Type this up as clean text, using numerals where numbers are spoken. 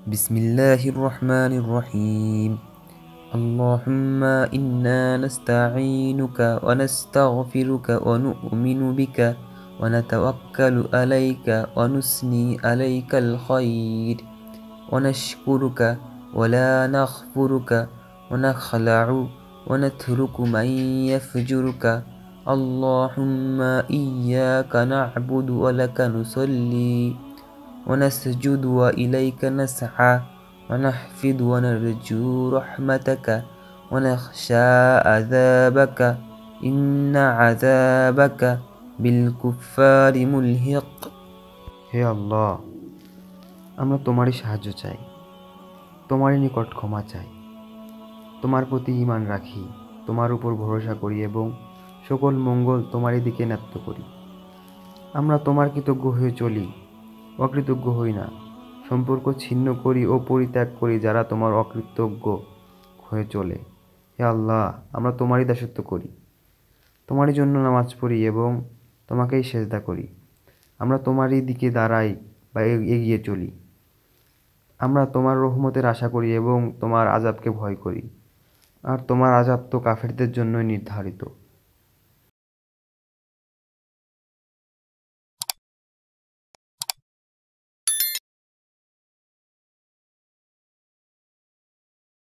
বিসমিল্লাহির রহমানির রহিম। আল্লাহুম্মা ইন্না নাস্তাঈনুকা ওয়া নাস্তাগফিরুকা ওয়া নু'মিনু বিকা ওয়া নাতাওয়াক্কালু আলাইকা ওয়া নুসনি আলাইকাল খায়র ওয়া নাশকুরুকা ওয়া লা নাগফিরুকা ওয়া নাখলা'ু ওয়া নাতরুকু মান ইয়াফজুরুকা। আল্লাহুম্মা ইয়্যাকা না'বুদু ওয়া লাকা নুসাল্লি ونسجد وإليك نسعى ونحفظ ونرجو رحمتك ونخشى عذابك إن عذابك بالكفار ملحق। হে আল্লাহ, আমরা তোমারই সাহায্য চাই, তোমারই নিকট ক্ষমা চাই, তোমার প্রতি ঈমান রাখি, তোমার উপর ভরসা করি এবং সকল মঙ্গল তোমারই দিকে ন্যস্ত করি। আমরা তোমার কৃতজ্ঞ হয়ে চলি, অকৃতজ্ঞ হই না। সম্পর্ক ছিন্ন করি ও পরিত্যাগ করি যারা তোমার অকৃতজ্ঞ হয়ে চলে। হে আল্লাহ, আমরা তোমারই দাসত্ব করি, তোমারই জন্য নামাজ পড়ি এবং তোমাকেই সেজদা করি। আমরা তোমারই দিকে দাঁড়াই বা এগিয়ে চলি। আমরা তোমার রহমতের আশা করি এবং তোমার আযাবকে ভয় করি, আর তোমার আযাব তো কাফেরদের জন্যই নির্ধারিত।